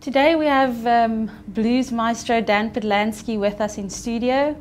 Today we have blues maestro Dan Patlansky with us in studio.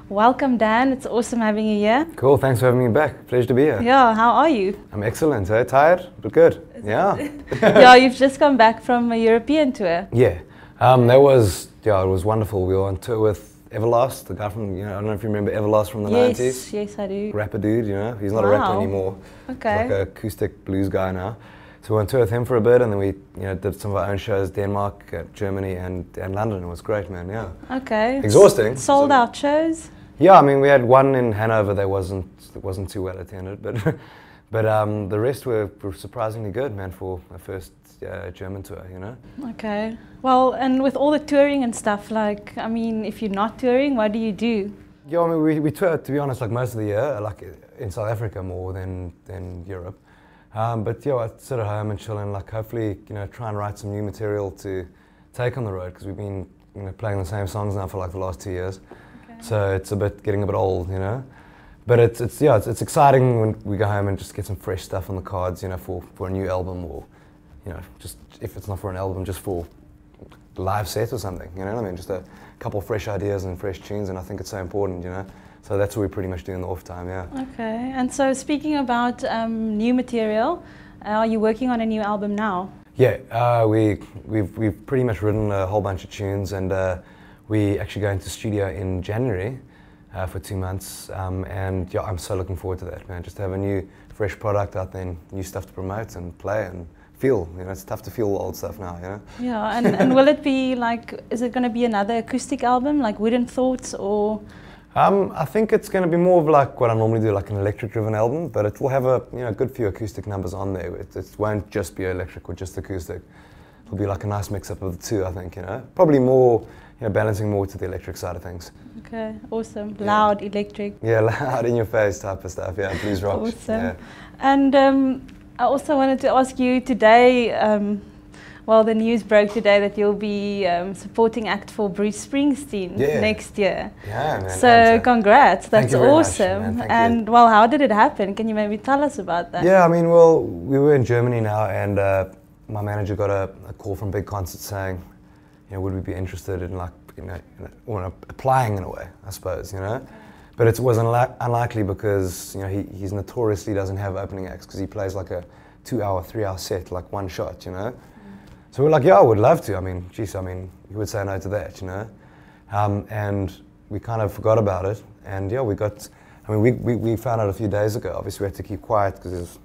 Welcome, Dan. It's awesome having you here. Cool, thanks for having me back. Pleasure to be here. Yeah, how are you? I'm excellent, tired, but good. Yeah, you've just come back from a European tour. Yeah, it was wonderful. We were on tour with Everlast, the guy from, I don't know if you remember Everlast from the 90s. Yes, I do. Rapper dude, he's not a rapper anymore. Okay. He's like an acoustic blues guy now. So we went on tour with him for a bit, and then we did some of our own shows, Denmark, Germany, and London. It was great, man, yeah. Okay. Exhausting. Sold out shows? Yeah, I mean, we had one in Hanover that wasn't too well attended, but the rest were surprisingly good, man, for a first German tour, Okay. Well, and with all the touring and stuff, like, I mean, if you're not touring, what do you do? Yeah, I mean, we toured, to be honest, like most of the year, like in South Africa more than Europe. But yeah, I sit at home and chill and like hopefully, try and write some new material to take on the road, because we've been playing the same songs now for like the last 2 years. Okay. So it's getting a bit old, But it's exciting when we go home and just get some fresh stuff on the cards, for a new album, or just if it's not for an album, just for a live set or something. You know what I mean? Just a couple of fresh ideas and fresh tunes, and I think it's so important, So that's what we pretty much do in the off time, yeah. Okay, and so speaking about new material, are you working on a new album now? Yeah, we've pretty much written a whole bunch of tunes, and we actually go into studio in January for 2 months, and yeah, I'm so looking forward to that, man. Just to have a new, fresh product out there, and new stuff to promote and play and feel. It's tough to feel the old stuff now, Yeah, and will it be like, is it going to be another acoustic album, like Wooden Thoughts, or? I think it's going to be more of like what I normally do, like an electric-driven album, but it will have a good few acoustic numbers on there. It won't just be electric or just acoustic. It'll be like a nice mix-up of the two, I think, Probably more, balancing more to the electric side of things. Okay, awesome. Yeah. Loud, electric. Yeah, loud in your face type of stuff, yeah, blues rock. Awesome. Yeah. And I also wanted to ask you today, well, the news broke today that you'll be supporting act for Bruce Springsteen next year. Yeah, man. So congrats, that's awesome. Much, man. And well, how did it happen? Can you maybe tell us about that? Yeah, I mean, well, we were in Germany now, and my manager got a call from Big Concert saying, would we be interested in like, or applying in a way, I suppose, But it was unlikely because he's notoriously doesn't have opening acts, because he plays like a 2-hour, 3-hour set, like one shot, So we're like, yeah, I would love to. I mean, geez, you would say no to that, And we kind of forgot about it. And yeah, we found out a few days ago. Obviously, we had to keep quiet because there's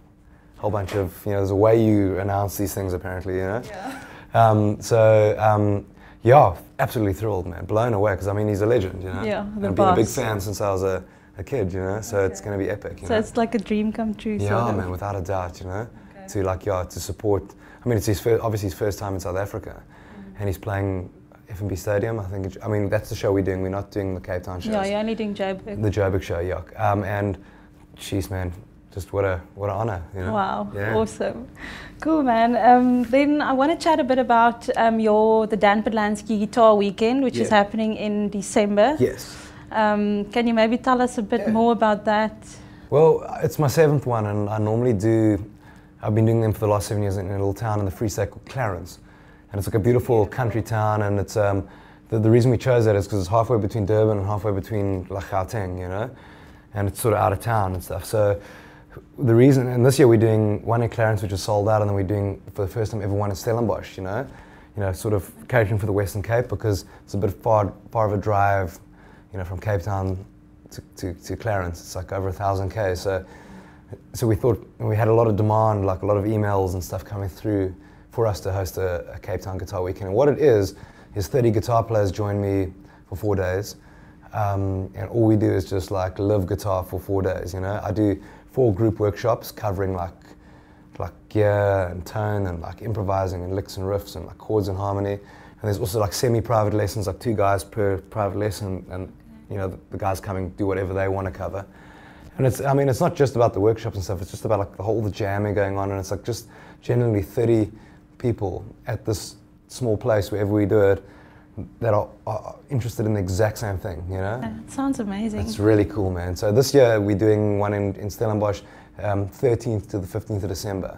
a whole bunch of, there's a way you announce these things apparently, Yeah. Yeah, absolutely thrilled, man. Blown away, because he's a legend, Yeah, I've been a big fan since I was a kid, So it's going to be epic, So it's like a dream come true, Yeah, sort of. man, without a doubt, to support. It's obviously his first time in South Africa, and he's playing F&B Stadium. I think. That's the show we're doing. We're not doing the Cape Town shows. Yeah, you're only doing Joburg. The Joburg show, yeah. And, jeez, man, just what an honor, Wow, yeah. Awesome, cool, man. Then I want to chat a bit about the Dan Patlansky Guitar Weekend, which is happening in December. Yes. Can you maybe tell us a bit more about that? Well, it's my 7th one, and I normally I've been doing them for the last 7 years in a little town in the Free State called Clarence. And it's like a beautiful country town, and it's the reason we chose that is because it's halfway between Durban and halfway between Gauteng, and it's sort of out of town and stuff. So the reason, and this year we're doing one in Clarence, which is sold out, and then we're doing, for the first time ever, one in Stellenbosch, sort of catering for the Western Cape, because it's a bit far of a drive, from Cape Town to Clarence. It's like over 1,000 km. So we thought, and we had a lot of demand, like a lot of emails and stuff coming through for us to host a Cape Town Guitar Weekend. And what it is 30 guitar players join me for 4 days. And all we do is just like live guitar for 4 days, I do 4 group workshops covering like gear and tone and like improvising and licks and riffs and like chords and harmony. And there's also like semi-private lessons, like 2 guys per private lesson, and the guys coming do whatever they want to cover. And it's not just about the workshops and stuff, it's just about like the jamming going on, and it's like just generally 30 people at this small place, wherever we do it, that are interested in the exact same thing, It sounds amazing. It's really cool, man. So this year we're doing one in Stellenbosch, 13th to the 15th of December.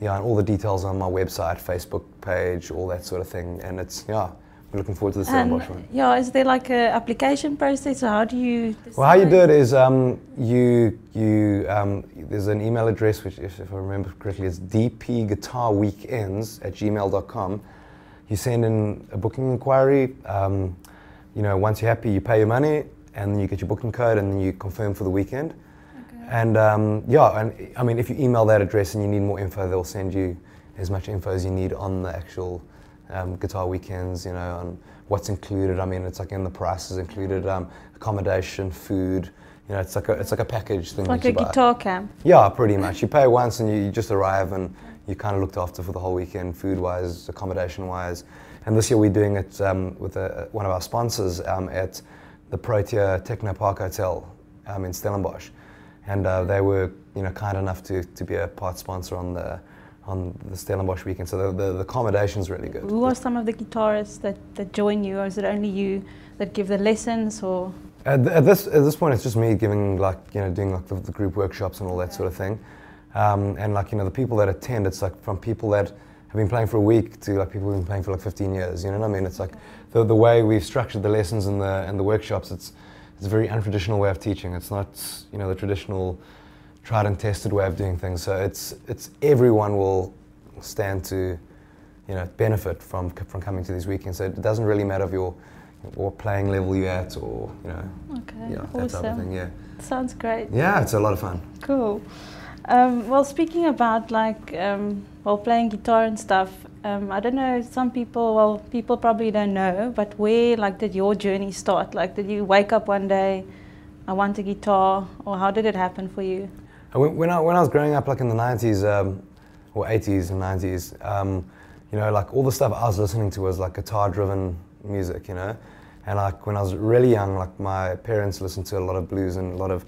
yeah, and all the details on my website, Facebook page, all that sort of thing. And it's, yeah, we're looking forward to the Stellenbosch one. Yeah, is there like a application process, or how do you decide? Well, how you do it is there's an email address, which if I remember correctly is dpguitarweekends@gmail.com. You send in a booking inquiry. You know, once you're happy, you pay your money, and then you get your booking code, and then you confirm for the weekend. Okay. And yeah, and I mean, if you email that address and you need more info, they'll send you as much info as you need on the actual guitar weekends. You know, on what's included. I mean, it's like in the prices included, accommodation, food. You know, it's like a package thing. It's like a guitar camp. Yeah, pretty much. You pay once and you just arrive, and you're kind of looked after for the whole weekend, food-wise, accommodation-wise. And this year we're doing it with one of our sponsors at the Protea Techno Park Hotel in Stellenbosch. And they were, you know, kind enough to be a part sponsor on the Stellenbosch weekend. So the accommodation's really good. Who are some of the guitarists that join you, or is it only you that give the lessons, or? At this point, it's just me giving, like, you know, doing like the group workshops and all that sort of thing. And like, you know, the people that attend, it's like from people that have been playing for a week to like people who've been playing for like 15 years. You know what I mean? It's like the way we've structured the lessons and the workshops. It's a very untraditional way of teaching. It's not, you know, the traditional tried and tested way of doing things. So it's everyone will stand to, you know, benefit from coming to these weekends. So it doesn't really matter if what playing level you're at, or, you know, okay, yeah, that type of thing. Yeah. Sounds great. Yeah, it's a lot of fun. Cool. Well, speaking about like playing guitar and stuff, I don't know, some people, people probably don't know, but where like did your journey start? Like, did you wake up one day, I want a guitar, or how did it happen for you? When I was growing up, like in the 90s or 80s and 90s, you know, like all the stuff I was listening to was like guitar-driven music, you know. And like when I was really young, like my parents listened to a lot of blues and a lot of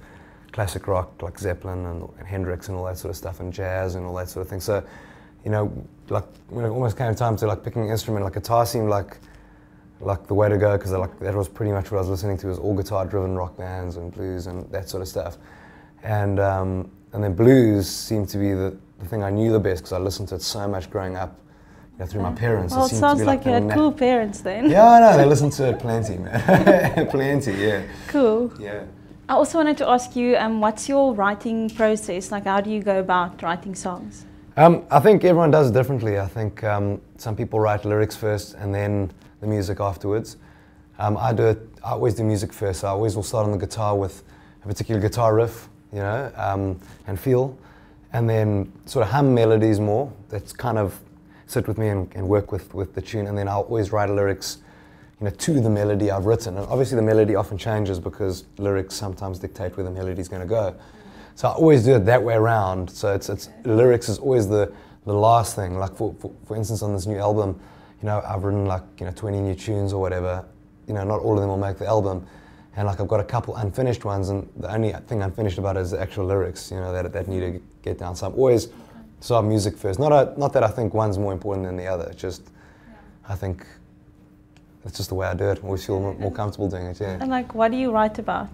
classic rock, like Zeppelin and Hendrix and all that sort of stuff, and jazz and all that sort of thing. So, you know, like when it almost came time to like picking an instrument, like guitar seemed like the way to go, because like that was pretty much what I was listening to, was all guitar-driven rock bands and blues and that sort of stuff. And then blues seemed to be the thing I knew the best, because I listened to it so much growing up, you know, through my parents. Well, it sounds like you had cool parents then. Yeah, I know, they listened to it plenty, man. Plenty, yeah. Cool. Yeah. I also wanted to ask you, what's your writing process? Like, how do you go about writing songs? I think everyone does it differently. I think some people write lyrics first and then the music afterwards. I always do music first. So I always will start on the guitar with a particular guitar riff, you know, and feel, and then sort of hum melodies more. That's kind of sit with me and work with the tune, and then I'll always write lyrics, you know, to the melody I've written. And obviously the melody often changes because lyrics sometimes dictate where the melody is going to go. So I always do it that way around. So it's lyrics is always the last thing. Like for instance, on this new album, you know, I've written like, you know, 20 new tunes or whatever. You know, not all of them will make the album. And like I've got a couple unfinished ones, and the only thing unfinished about it is the actual lyrics, you know, that need to get down. So I'm always start music first. Not that I think one's more important than the other. It's just, I think it's just the way I do it. I always feel more comfortable doing it, yeah. And like, what do you write about?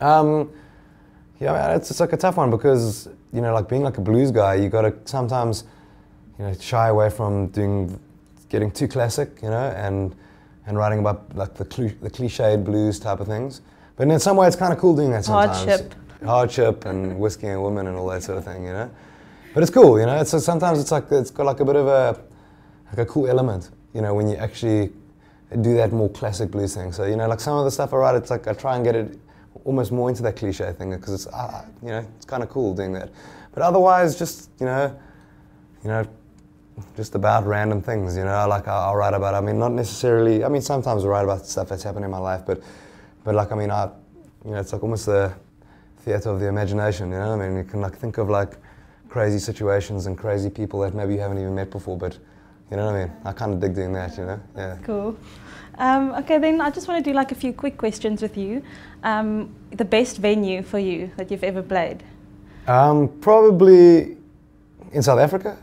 Yeah, it's like a tough one, because, you know, like being like a blues guy, you got to sometimes, you know, shy away from getting too classic, you know, and writing about like the cliched blues type of things. But in some way, it's kind of cool doing that sometimes. Hardship and whiskey and women and all that sort of thing, you know. But it's cool, you know. Sometimes it's got like a bit of a cool element, you know, when you actually do that more classic blues thing. So, you know, like some of the stuff I write, it's like I try and get it almost more into that cliche thing, because it's you know, it's kind of cool doing that. But otherwise, just you know, just about random things, you know. Like I'll write about. I mean, not necessarily. I mean, sometimes I write about stuff that's happened in my life, but like I mean, you know, it's like almost the theater of the imagination. You know, I mean, you can like think of like crazy situations and crazy people that maybe you haven't even met before, but you know what I mean. I kind of dig doing that, you know. Yeah. Cool. Okay, then I just want to do like a few quick questions with you. The best venue for you that you've ever played? Probably in South Africa.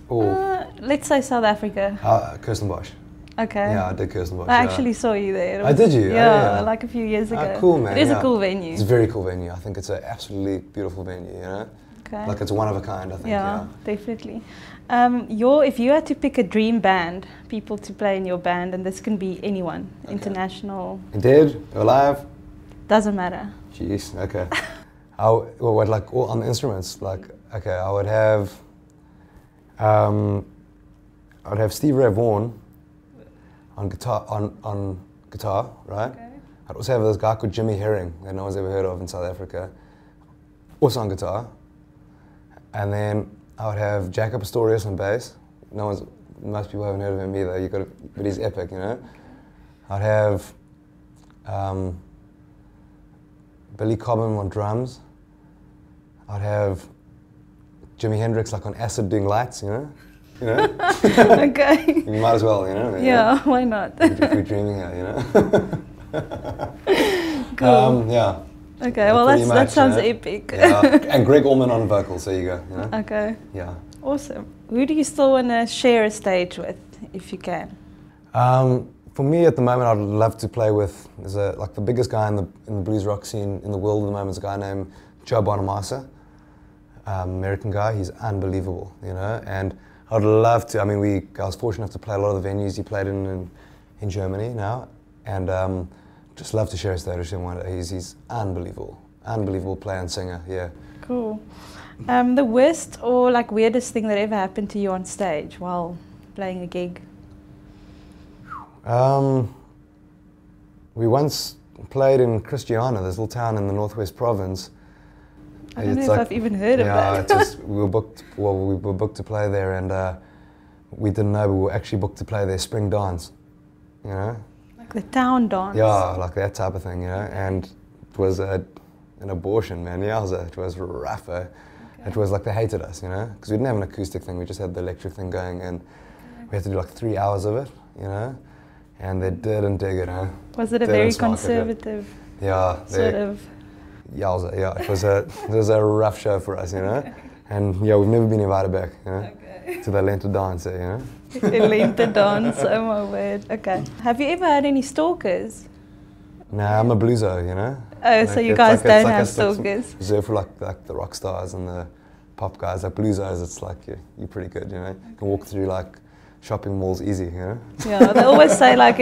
Or let's say South Africa. Kirstenbosch. Okay. Yeah, I did Kirstenbosch. I actually saw you there. I did you? Yeah, like a few years ago. Cool, man. It is a cool venue. It's a very cool venue. I think it's an absolutely beautiful venue, you know. Okay. Like it's one of a kind, I think. Yeah, definitely. If you had to pick a dream band, people to play in your band, and this can be anyone, international. Dead or alive? Doesn't matter. Jeez. Okay. What like all on the instruments? Like okay, I would have Steve Ray Vaughan on guitar on guitar, right? Okay. I'd also have this guy called Jimmy Herring that no one's ever heard of in South Africa, also on guitar. And then I would have Jacob Astorius on bass. Most people haven't heard of him either. But he's epic, you know. I'd have Billy Cobham on drums. I'd have Jimi Hendrix like on acid doing lights, you know. Okay. You might as well, you know. Yeah, why not? If we're dreaming here, you know. Cool. Yeah. Okay, well that sounds epic. Yeah. And Greg Allman on vocals, there you go. You know? Okay. Yeah. Awesome. Who do you still want to share a stage with, if you can? For me at the moment, I'd love to play with, like the biggest guy in the blues rock scene in the world at the moment is a guy named Joe Bonamassa, American guy. He's unbelievable, you know, and I'd love to. I mean, I was fortunate enough to play a lot of the venues he played in Germany now, and just love to share a stage with him one day. He's unbelievable player and singer. Yeah. Cool. The worst or like weirdest thing that ever happened to you on stage while playing a gig? We once played in Christiana, this little town in the Northwest Province. I don't know if I've even heard of that. Yeah, we were booked to play there, and we didn't know we were actually booked to play their spring dance, you know? Like the town dance? Yeah, like that type of thing, you know? And it was an abortion, man, yowza. It was rough, eh? Okay. It was like they hated us, you know? Because we didn't have an acoustic thing, we just had the electric thing going, and we had to do like 3 hours of it, you know? And they didn't dig it, huh? Was it a very conservative sort of? Yowza, yeah, it was a rough show for us, you know? Okay. And yeah, we've never been invited back, you know? To the Lento dance, you know? The Lento dance, oh my word. Okay. Have you ever had any stalkers? Nah, I'm a blueso, you know? Oh, like so you guys don't have stalkers? Reserved for like the rock stars and the pop guys. Like bluesos, it's like you're pretty good, you know? You can walk through like shopping malls easy, you know? Yeah, they always say like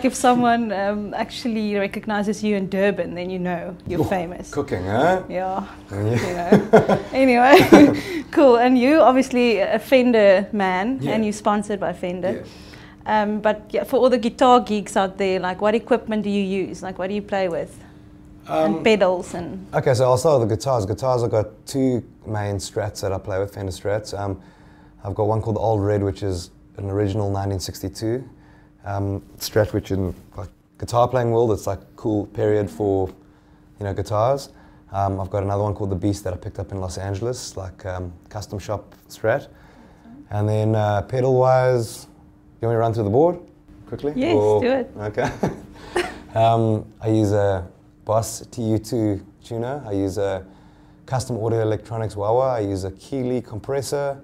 if someone actually recognizes you in Durban, then you know you're famous. Cooking, huh? Yeah. You know. Anyway, cool. And you obviously a Fender man, and you're sponsored by Fender. Yeah. But yeah, for all the guitar geeks out there, like what equipment do you use? Like what do you play with? And pedals and. Okay, so I'll start with the guitars. Guitars, I've got two main Strats that I play with, Fender Strats. I've got one called the Old Red, which is an original 1962 Strat, which in like guitar playing world, it's like cool period for, you know, guitars. I've got another one called the Beast that I picked up in Los Angeles, like custom shop Strat. And then pedal-wise, you want me to run through the board quickly? Yes, do it. Okay. I use a Boss TU2 tuner. I use a custom audio electronics wah-wah. I use a Keeley compressor.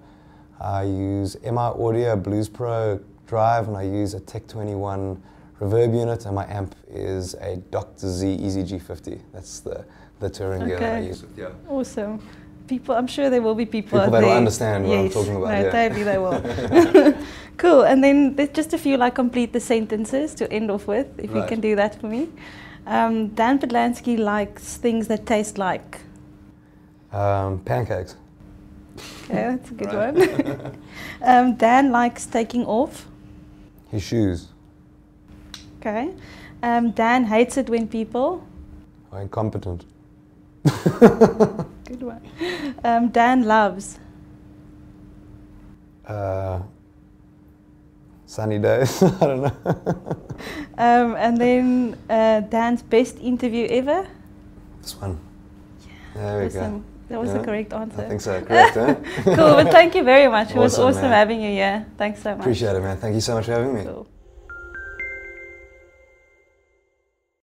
I use MI Audio Blues Pro drive, and I use a Tech 21 reverb unit, and my amp is a Dr. Z Easy G50. That's the touring gear that I use. Yeah. Awesome. I'm sure there will be people out that there. will understand what I'm talking about. No, totally they will. Cool. And then there's just a few like complete the sentences to end off with, if you can do that for me. Dan Patlansky likes things that taste like? Pancakes. Okay, that's a good one. Dan likes taking off? His shoes. Okay. Dan hates it when people? Are incompetent. Good one. Dan loves? Sunny days. I don't know. And then Dan's best interview ever? This one. There we go. That was the correct answer. I think so. Correct, eh? Cool. Well, thank you very much. It was awesome having you here. Thanks so much. Appreciate it, man. Thank you so much for having me. Cool.